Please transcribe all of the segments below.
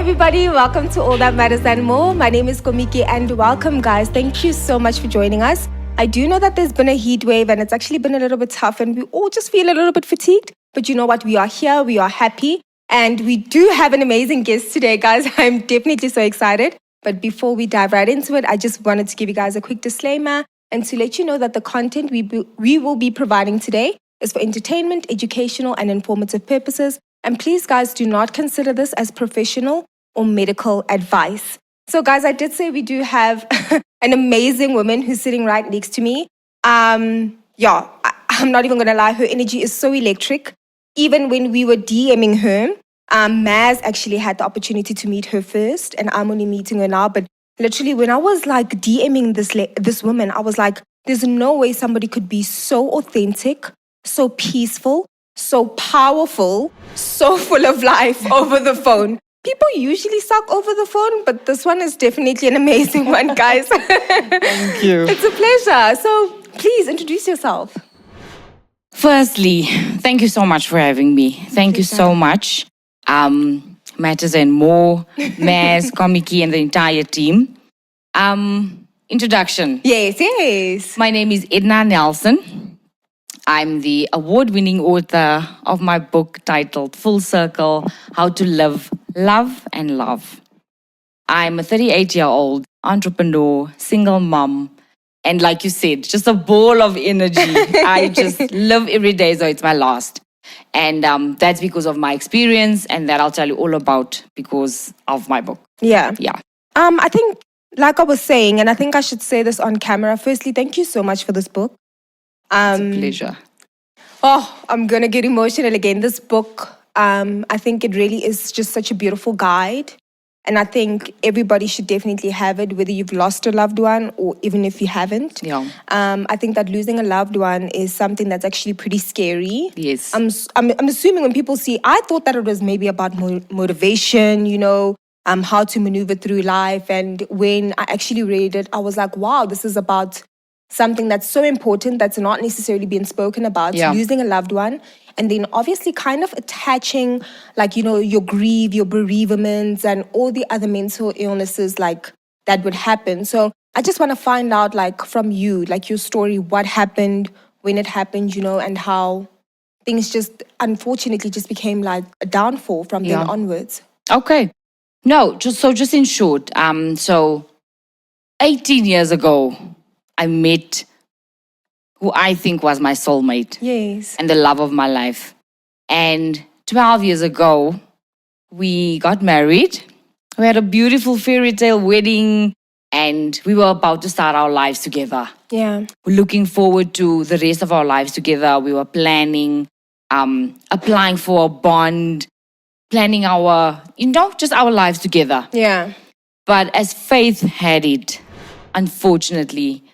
everybody, welcome to All That Matters and More. My name is Komiki and welcome guys. Thank you so much for joining us. I do know that there's been a heat wave and it's actually been a little bit tough and we all just feel a little bit fatigued. But you know what? We are here, we are happy and we do have an amazing guest today, guys. I'm definitely so excited. But before we dive right into it, I just wanted to give you guys a quick disclaimer and to let you know that the content we will be providing today is for entertainment, educational and informative purposes. And please, guys, do not consider this as professional or medical advice. So, guys, I did say we do have an amazing woman who's sitting right next to me. I'm not even going to lie. Her energy is so electric. Even when we were DMing her, Maz actually had the opportunity to meet her first, and I'm only meeting her now. But literally, when I was like DMing this woman, I was like, there's no way somebody could be so authentic, so peaceful, so powerful, so full of life over the phone. People usually suck over the phone, but this one is definitely an amazing one, guys. Thank you. It's a pleasure. So please introduce yourself. Firstly, thank you so much for having me. Thank you so much. Matters and More, Maz, Komiki, and the entire team. Introduction. Yes. My name is Edna Nelson. I'm the award-winning author of my book titled Full Circle, How to Live, Love and Love. I'm a 38-year-old entrepreneur, single mom, and like you said, just a ball of energy. I just live every day as though it's my last. And that's because of my experience, and that I'll tell you all about because of my book. Yeah. I think, like I was saying, and I think I should say this on camera, firstly, thank you so much for this book. It's a pleasure. Oh, I'm going to get emotional again. This book, I think it really is just such a beautiful guide. And I think everybody should definitely have it, whether you've lost a loved one or even if you haven't. Yeah. I think that losing a loved one is something that's actually pretty scary. Yes. I'm assuming when people see, I thought that it was maybe about motivation, how to maneuver through life. And when I actually read it, I was like, wow, this is about something that's so important that's not necessarily being spoken about, losing a loved one, and then obviously kind of attaching, your grief, your bereavements, and all the other mental illnesses that would happen. So I just want to find out, from you, your story, what happened, when it happened, and how things just unfortunately just became like a downfall from then onwards. Okay. No, just in short, so 18 years ago, I met who I think was my soulmate. Yes. And the love of my life. And 12 years ago, we got married. We had a beautiful fairy tale wedding and we were about to start our lives together. Yeah. We're looking forward to the rest of our lives together. We were planning, applying for a bond, planning just our lives together. Yeah. But as faith had it, unfortunately,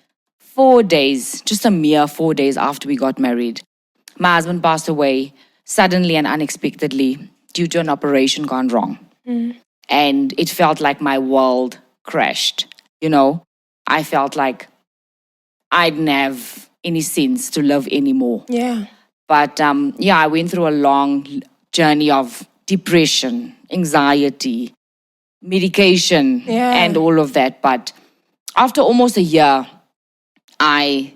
4 days, just a mere 4 days after we got married, my husband passed away suddenly and unexpectedly due to an operation gone wrong. And it felt like my world crashed. I felt like I didn't have any sense to live anymore. Yeah. But I went through a long journey of depression, anxiety, medication, and all of that. But after almost a year, I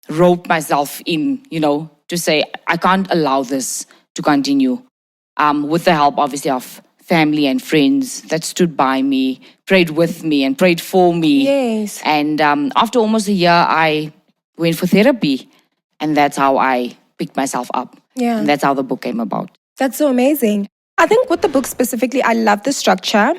roped myself in, to say, I can't allow this to continue. With the help, obviously, of family and friends that stood by me, prayed with me and prayed for me. Yes. And after almost a year, I went for therapy. And that's how I picked myself up. Yeah. And that's how the book came about. That's so amazing. I think with the book specifically, I love the structure.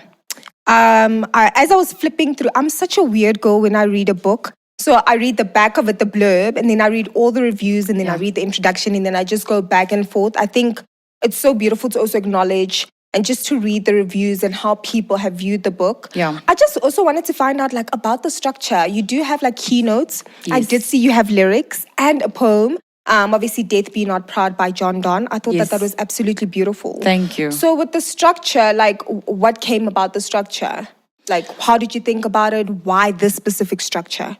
As I was flipping through, I'm such a weird girl when I read a book. So I read the back of it, the blurb, and then I read all the reviews, and then I read the introduction, and then I just go back and forth. I think it's so beautiful to also acknowledge and just to read the reviews and how people have viewed the book. Yeah. I just also wanted to find out about the structure. You do have keynotes. Yes. I did see you have lyrics and a poem. Obviously, Death Be Not Proud by John Donne. I thought that was absolutely beautiful. Thank you. So with the structure, what came about the structure? How did you think about it? Why this specific structure?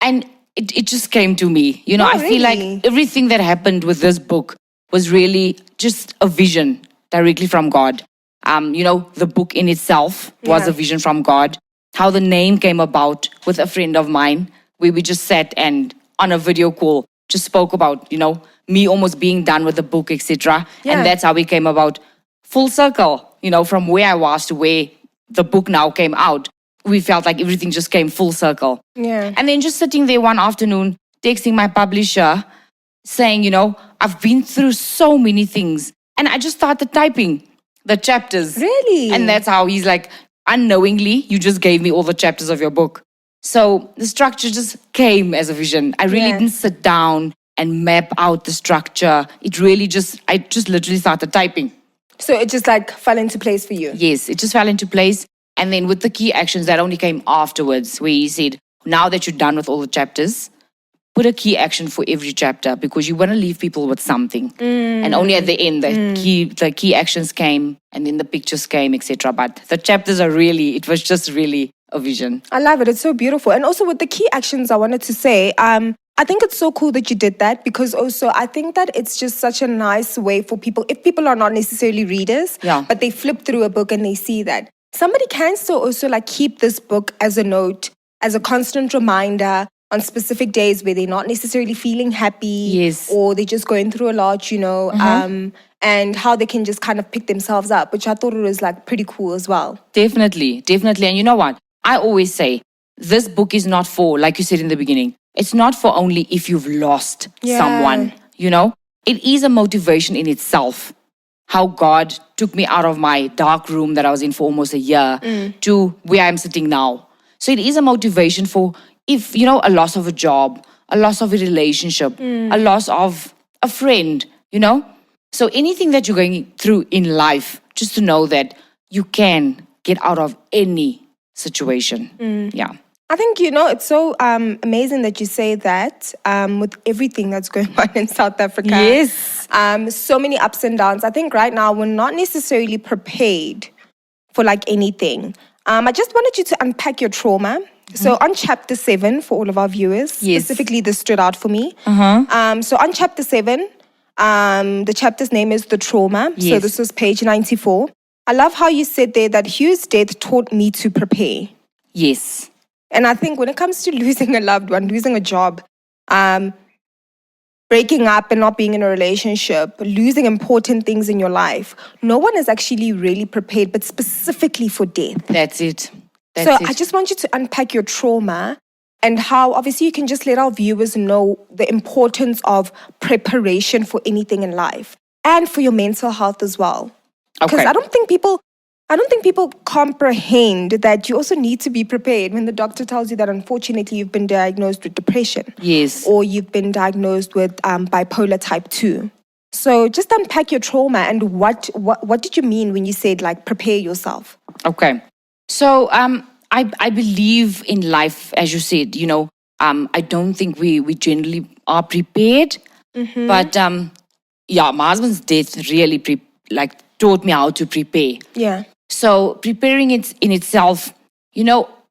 And it just came to me. I really? feel like everything that happened with this book was really just a vision directly from God. The book in itself was a vision from God. How the name came about with a friend of mine, where we just sat and on a video call just spoke about, me almost being done with the book, etc. Yeah. And that's how we came about full circle, from where I was to where the book now came out. We felt like everything just came full circle. Yeah. And then just sitting there one afternoon, texting my publisher, saying, I've been through so many things. And I just started typing the chapters. Really? And that's how he's like, unknowingly, you just gave me all the chapters of your book. So the structure just came as a vision. I really didn't sit down and map out the structure. I just literally started typing. So it just like fell into place for you? Yes, it just fell into place. And then with the key actions, that only came afterwards, where he said, now that you're done with all the chapters, put a key action for every chapter, because you want to leave people with something. And only at the end, the key actions came, and then the pictures came, etc. But the chapters it was just really a vision. I love it. It's so beautiful. And also with the key actions, I wanted to say, I think it's so cool that you did that, because also I think that it's just such a nice way for people, if people are not necessarily readers, but they flip through a book and they see that somebody can still also like keep this book as a note, as a constant reminder on specific days where they're not necessarily feeling happy, or they're just going through a lot, and how they can just kind of pick themselves up, which I thought was like pretty cool as well. Definitely. And you know what? I always say, this book is not for, like you said in the beginning, it's not for only if you've lost someone, It is a motivation in itself. How God took me out of my dark room that I was in for almost a year to where I'm sitting now. So it is a motivation for, if, a loss of a job, a loss of a relationship, a loss of a friend, So anything that you're going through in life, just to know that you can get out of any situation. Yeah. I think, it's so amazing that you say that with everything that's going on in South Africa. Yes. So many ups and downs. I think right now we're not necessarily prepared for like anything. I just wanted you to unpack your trauma. So on chapter 7, for all of our viewers, specifically this stood out for me. So on chapter 7, the chapter's name is The Trauma. Yes. So this was page 94. I love how you said there that Hugh's death taught me to prepare. Yes. And I think when it comes to losing a loved one, losing a job, breaking up and not being in a relationship, losing important things in your life, no one is actually really prepared, but specifically for death. That's it. I just want you to unpack your trauma and how obviously you can just let our viewers know the importance of preparation for anything in life and for your mental health as well. Because I don't think people comprehend that you also need to be prepared when the doctor tells you that unfortunately you've been diagnosed with depression. Yes. Or you've been diagnosed with bipolar type 2. So just unpack your trauma and what did you mean when you said like prepare yourself? Okay. So I believe in life, as you said, I don't think we generally are prepared. But my husband's death really taught me how to prepare. Yeah. So preparing it in itself,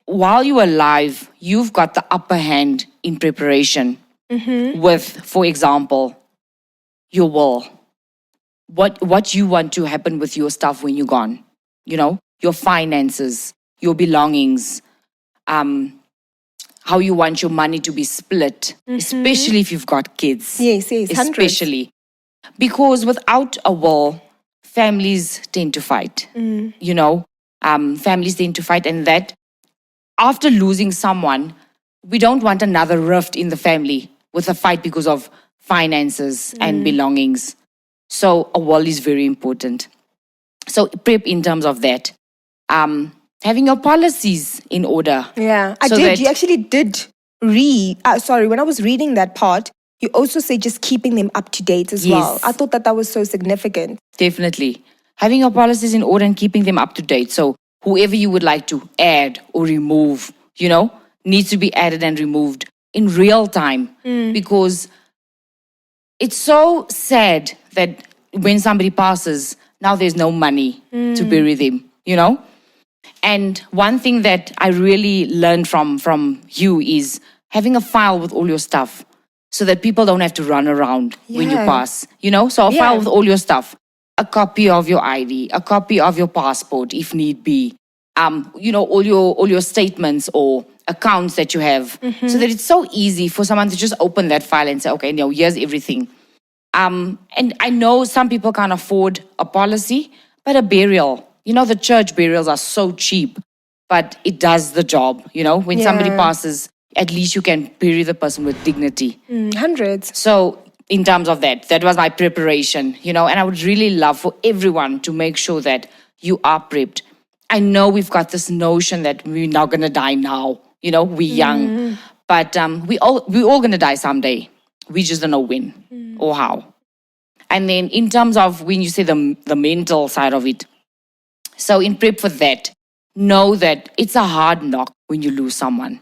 while you're alive, you've got the upper hand in preparation with, for example, your will. What you want to happen with your stuff when you're gone, your finances, your belongings, how you want your money to be split, especially if you've got kids. Yes, especially. Because without a will, families tend to fight, families tend to fight, and that after losing someone, we don't want another rift in the family with a fight because of finances and belongings. So a will is very important. So prep in terms of that. Having your policies in order. Yeah, I did. You actually did read. When I was reading that part, you also say just keeping them up to date as well. I thought that was so significant. Definitely. Having your policies in order and keeping them up to date. So whoever you would like to add or remove, needs to be added and removed in real time. Because it's so sad that when somebody passes, now there's no money to bury them, And one thing that I really learned from you is having a file with all your stuff so that people don't have to run around when you pass, So a file with all your stuff. a copy of your ID, a copy of your passport, if need be, all your statements or accounts that you have, so that it's so easy for someone to just open that file and say, okay, here's everything. And I know some people can't afford a policy, but a burial, the church burials are so cheap, but it does the job. When somebody passes, at least you can bury the person with dignity. Hundreds. So in terms of that was my preparation, and I would really love for everyone to make sure that you are prepped. I know we've got this notion that we're not going to die now, we're young, but we're all going to die someday. We just don't know when or how. And then in terms of when you say the mental side of it, so in prep for that, know that it's a hard knock when you lose someone,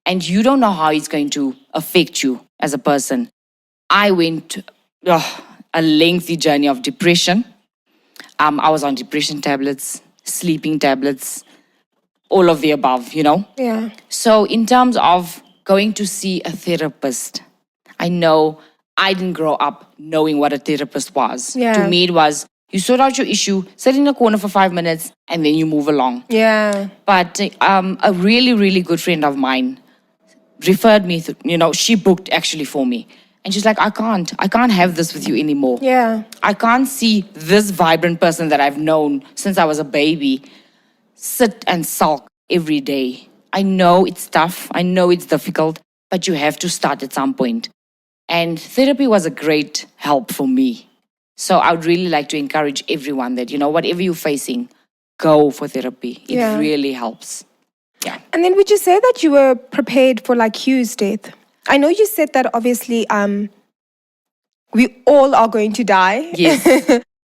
and you don't know how it's going to affect you as a person. I went a lengthy journey of depression. I was on depression tablets, sleeping tablets, all of the above, Yeah. So in terms of going to see a therapist, I know I didn't grow up knowing what a therapist was. Yeah. To me, it was you sort out your issue, sit in a corner for 5 minutes, and then you move along. Yeah. But a really, really good friend of mine referred me to, she booked actually for me. And she's like, I can't have this with you anymore. Yeah. I can't see this vibrant person that I've known since I was a baby sit and sulk every day. I know it's tough. I know it's difficult, but you have to start at some point. And therapy was a great help for me. So I would really like to encourage everyone that, whatever you're facing, go for therapy. It really helps. Yeah. And then would you say that you were prepared for like Hugh's death? I know you said that obviously we all are going to die. Yes.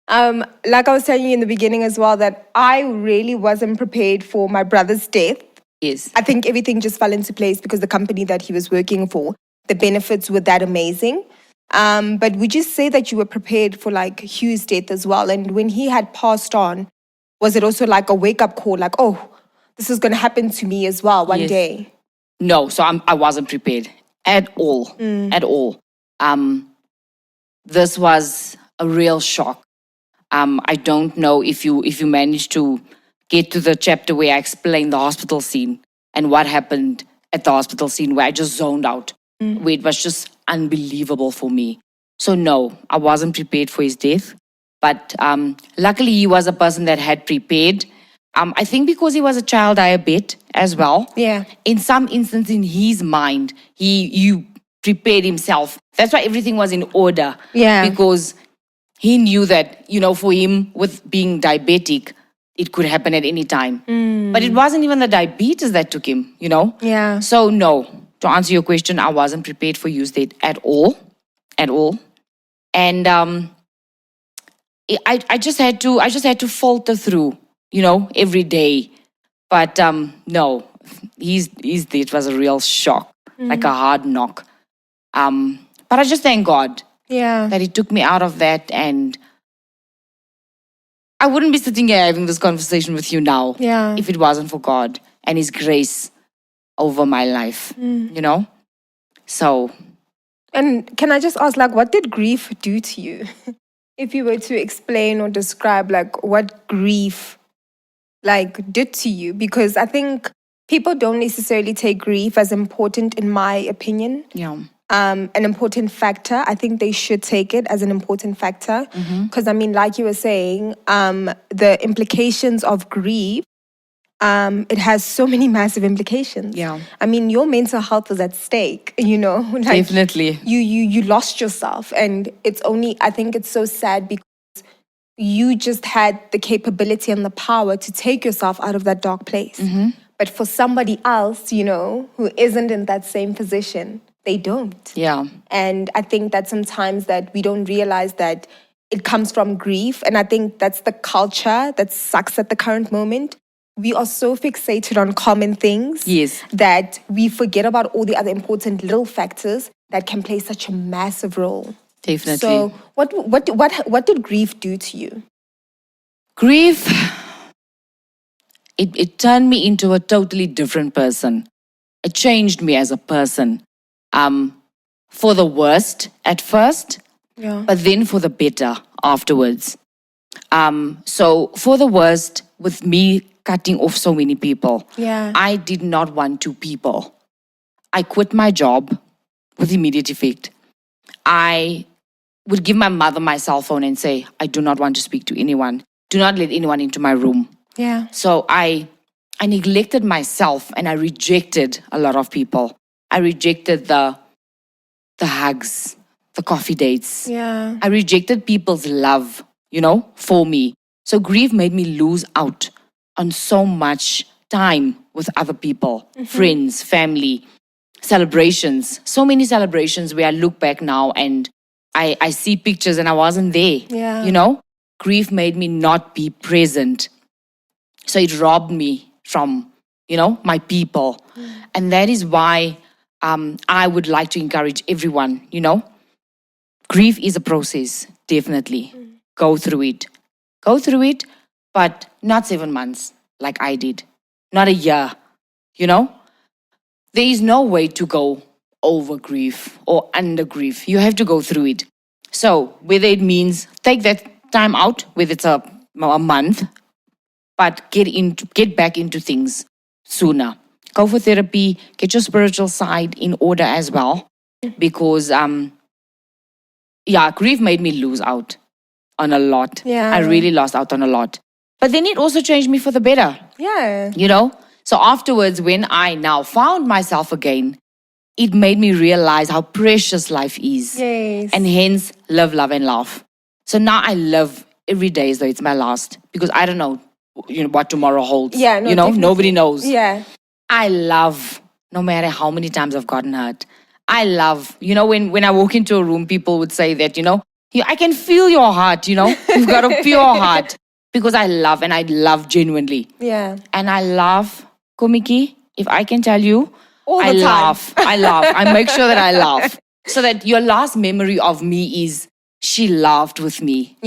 Like I was telling you in the beginning as well, that I really wasn't prepared for my brother's death. Yes. I think everything just fell into place because the company that he was working for, the benefits were that amazing. But would you say that you were prepared for like Hugh's death as well? And when he had passed on, was it also like a wake-up call, like, oh, this is going to happen to me as well one day? No, so I wasn't prepared at all, at all. This was a real shock. I don't know if you managed to get to the chapter where I explained the hospital scene and what happened at the hospital scene, where I just zoned out, where it was just unbelievable for me. So no, I wasn't prepared for his death. But luckily, he was a person that had prepared. I think because he was a child diabetic as well. Yeah. In some instance, in his mind, he prepared himself. That's why everything was in order. Yeah. Because he knew that, for him, with being diabetic, it could happen at any time. But it wasn't even the diabetes that took him, Yeah. So no, to answer your question, I wasn't prepared for use date at all. And I just had to falter through, every day. But no, his death was a real shock, like a hard knock. But I just thank God that he took me out of that, and I wouldn't be sitting here having this conversation with you now if it wasn't for God and his grace over my life, So. And can I just ask, like, what did grief do to you? If you were to explain or describe, like, what grief, like, did to you? Because I think people don't necessarily take grief as important, in my opinion. Yeah. An important factor. I think they should take it as an important factor. Because, I mean, like you were saying, the implications of grief, it has so many massive implications. Yeah. I mean, your mental health is at stake, Like, Definitely. You lost yourself. And I think it's so sad because you just had the capability and the power to take yourself out of that dark place. But for somebody else, who isn't in that same position, they don't. Yeah. And I think that sometimes that we don't realize that it comes from grief. And I think that's the culture that sucks at the current moment. We are so fixated on common things that we forget about all the other important little factors that can play such a massive role. Definitely. So what did grief do to you? Grief, it turned me into a totally different person. It changed me as a person. For the worst at first, Yeah. but then for the better afterwards. So for the worst, with me cutting off so many people, Yeah. I did not want to people. I quit my job with immediate effect. I would give my mother my cell phone and say, I do not want to speak to anyone. Do not let anyone into my room. Yeah. So I neglected myself and I rejected a lot of people. I rejected the hugs, the coffee dates. Yeah. I rejected people's love, for me. So grief made me lose out on so much time with other people, friends, family, celebrations. So many celebrations where I look back now and I see pictures and I wasn't there. Yeah. Grief made me not be present. So it robbed me from, my people. And that is why I would like to encourage everyone, grief is a process, definitely. Go through it. Go through it, but not 7 months like I did. Not a year, There is no way to go over grief or under grief. You have to go through it. So whether it means take that time out, whether it's a month, but get back into things sooner. Go for therapy, get your spiritual side in order as well. Because grief made me lose out on a lot. Yeah. I really lost out on a lot. But then it also changed me for the better. Yeah. So afterwards, when I now found myself again, it made me realize how precious life is. Yes. And hence, live, love, and laugh. So now I live every day as though it's my last. Because I don't know, what tomorrow holds. Yeah, no, definitely. Nobody knows. Yeah. I love, no matter how many times I've gotten hurt, I love, when I walk into a room, people would say that, I can feel your heart, you've got a pure heart. Because I love, and I love genuinely. Yeah. And I laugh, Komiki, if I can tell you, All the I time. laugh. I laugh. I make sure that I laugh. So that your last memory of me is, she laughed with me,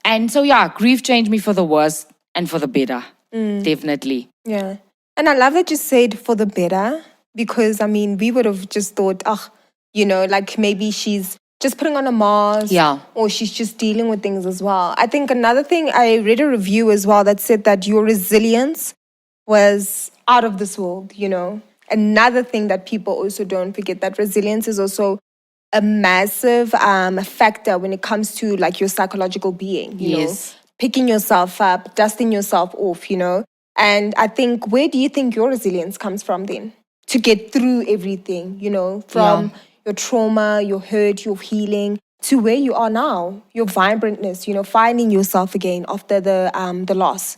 And so, grief changed me for the worse and for the better. Definitely. Yeah. And I love that you said for the better, because, we would have just thought, like maybe she's just putting on a mask. Yeah. Or she's just dealing with things as well. I think another thing, I read a review as well that said that your resilience was out of this world, Another thing that people also don't forget, that resilience is also a massive factor when it comes to like your psychological being, Yes. Picking yourself up, dusting yourself off, And I think, where do you think your resilience comes from then? To get through everything, from your trauma, your hurt, your healing, to where you are now, your vibrantness, finding yourself again after the loss.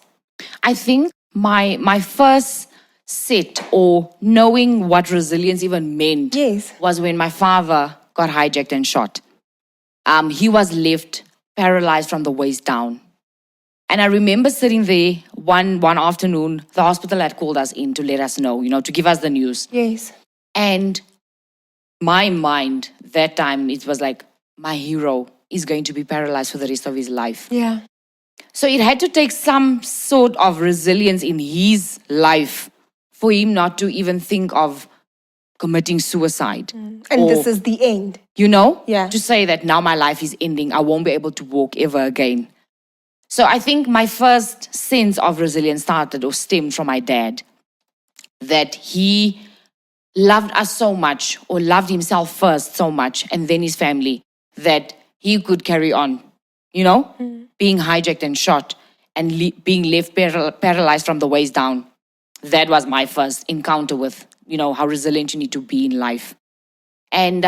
I think my first set or knowing what resilience even meant was when my father got hijacked and shot. He was left paralyzed from the waist down. And I remember sitting there one afternoon, the hospital had called us in to let us know, to give us the news. Yes. And my mind, that time, it was like, my hero is going to be paralyzed for the rest of his life. Yeah. So it had to take some sort of resilience in his life for him not to even think of committing suicide. And this is the end. Yeah. To say that now my life is ending, I won't be able to walk ever again. So I think my first sense of resilience started or stemmed from my dad. That he loved us so much, or loved himself first so much, and then his family, that he could carry on, being hijacked and shot and being left paralyzed from the waist down. That was my first encounter with, how resilient you need to be in life. And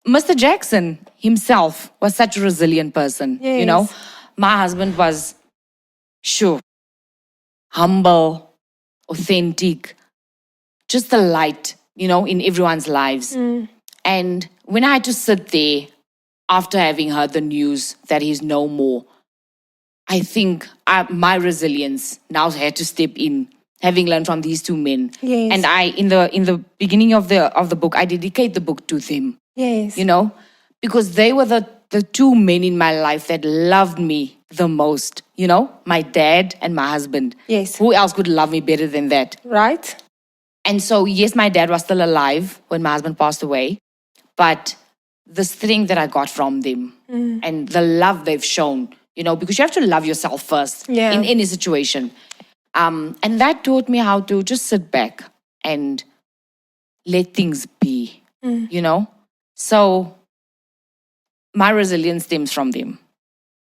Mr. Jackson himself was such a resilient person, Yes. My husband was, humble, authentic, just the light, in everyone's lives. And when I had to sit there after having heard the news that he's no more, I think my resilience now had to step in, having learned from these two men. Yes. And I, in the beginning of the book, I dedicate the book to them. Yes. Because they were the two men in my life that loved me the most. My dad and my husband. Yes. Who else could love me better than that? Right. And so, yes, my dad was still alive when my husband passed away. But the strength that I got from them and the love they've shown, because you have to love yourself first in any situation. And that taught me how to just sit back and let things be, So my resilience stems from them.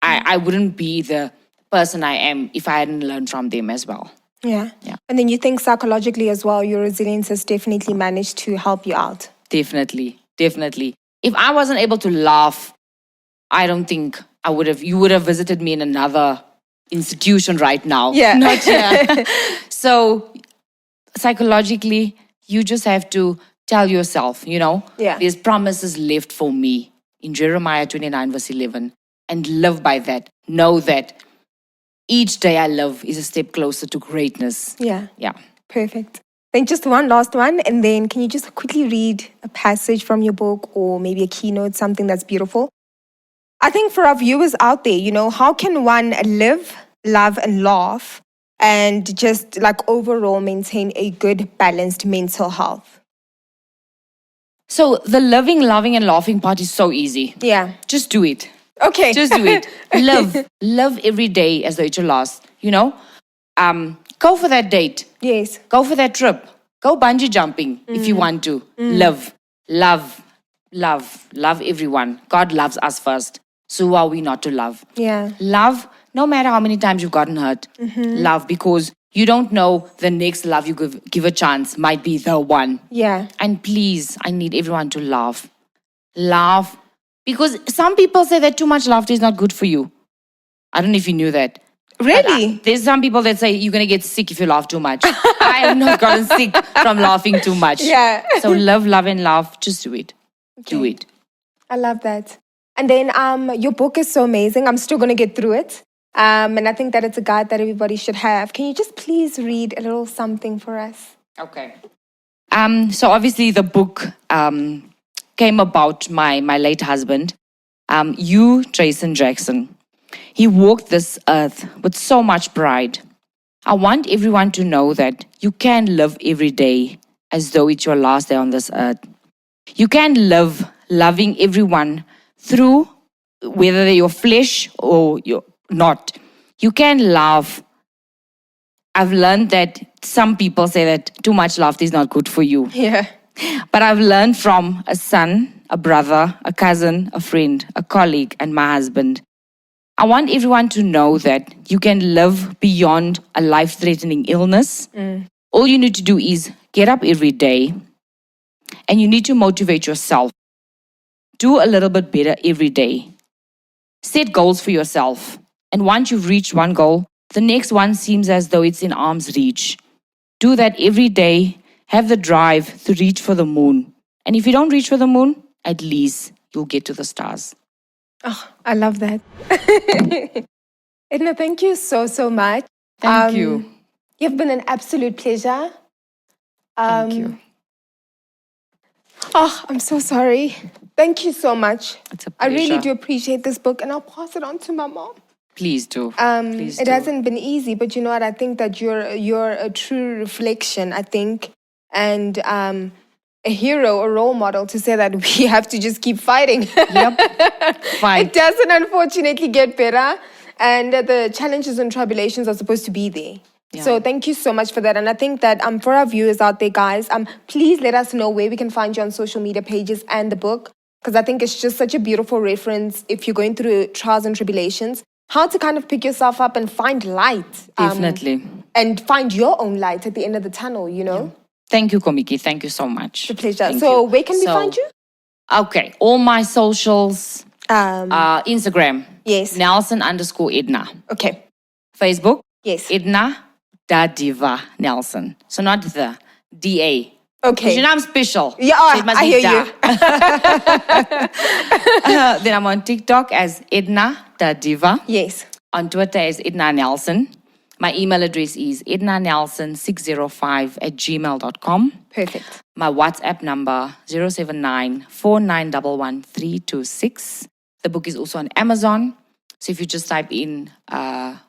I wouldn't be the person I am if I hadn't learned from them as well. Yeah. And then you think psychologically as well, your resilience has definitely managed to help you out. Definitely. If I wasn't able to laugh, I don't think you would have visited me in another institution right now. Yeah. Not here. So psychologically, you just have to tell yourself, there's promises left for me in Jeremiah 29 verse 11, and live by that. Know that each day I live is a step closer to greatness. Yeah. Yeah. Perfect. Then just one last one, and then can you just quickly read a passage from your book or maybe a keynote, something that's beautiful? I think for our viewers out there, how can one live, love, and laugh and just like overall maintain a good, balanced mental health? So the living, loving, and laughing part is so easy. Yeah. Just do it. Okay. Just do it. Love every day as though it's your last, Go for that date. Yes. Go for that trip. Go bungee jumping if you want to. Love everyone. God loves us first. So who are we not to love? Yeah. Love, no matter how many times you've gotten hurt. Love, because you don't know the next love you give a chance might be the one. Yeah. And please, I need everyone to laugh. Laugh. Because some people say that too much laughter is not good for you. I don't know if you knew that. Really? There's some people that say you're going to get sick if you laugh too much. I have not gotten sick from laughing too much. Yeah. So love, and laugh. Just do it. Okay. Do it. I love that. And then your book is so amazing. I'm still going to get through it. And I think that it's a guide that everybody should have. Can you just please read a little something for us? Okay. So obviously the book came about my late husband, Jason Jackson. He walked this earth with so much pride. I want everyone to know that you can live every day as though it's your last day on this earth. You can live loving everyone through whether they're your flesh or you're not. You can laugh. I've learned that some people say that too much laughter is not good for you. Yeah. But I've learned from a son, a brother, a cousin, a friend, a colleague, and my husband. I want everyone to know that you can live beyond a life-threatening illness. All you need to do is get up every day and you need to motivate yourself. Do a little bit better every day. Set goals for yourself. And once you've reached one goal, the next one seems as though it's in arm's reach. Do that every day. Have the drive to reach for the moon. And if you don't reach for the moon, at least you'll get to the stars. Oh, I love that. Edna, thank you so much. Thank you. You've been an absolute pleasure. Thank you. Oh, I'm so sorry. Thank you so much. It's a pleasure. I really do appreciate this book, and I'll pass it on to my mom. Please do. It hasn't been easy, but you know what? I think that you're a true reflection, I think, and a hero, a role model to say that we have to just keep fighting. Yep. Fight. It doesn't unfortunately get better, and the challenges and tribulations are supposed to be there. Yeah. So thank you so much for that. And I think that for our viewers out there, guys, please let us know where we can find you on social media pages and the book, because I think it's just such a beautiful reference if you're going through trials and tribulations, how to kind of pick yourself up and find light. Definitely. And find your own light at the end of the tunnel, you know? Yeah. Thank you, Komiki. Thank you so much. It's a pleasure. So where can we find you? Okay. All my socials. Instagram. Yes. Nelson_Edna. Okay. Facebook. Yes. Edna Diva Nelson. So not the DA. Okay. Because you know I'm special. Yeah, so it must I be hear you. Then I'm on TikTok as Edna Diva. Yes. On Twitter as Edna Nelson. My email address is ednanelson605@gmail.com. Perfect. My WhatsApp number 079-4911-326. The book is also on Amazon. So if you just type in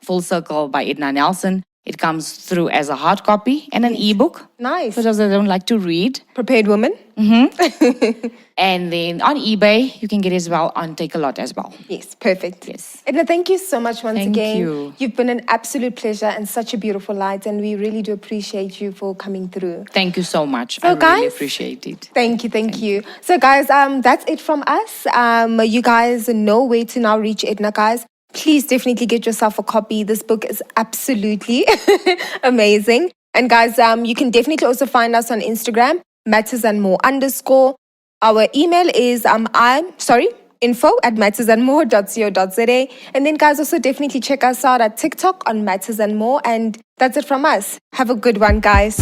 Full Circle by Edna Nelson, It comes through as a hard copy and an ebook. Nice. For those that don't like to read. Prepared woman. And then on eBay, you can get it as well on Take a Lot as well. Yes, perfect. Yes. Edna, thank you so much once Thank again. you. You've been an absolute pleasure and such a beautiful light, and we really do appreciate you for coming through. Thank you so much. So I really guys, appreciate it. Thank you. So guys, that's it from us. You guys know where to now reach Edna, guys. Please definitely get yourself a copy. This book is absolutely amazing. And guys, you can definitely also find us on Instagram, mattersandmore_. Our email is info@mattersandmore.co.za. And then guys, also definitely check us out at TikTok on Matters and More. And that's it from us. Have a good one, guys.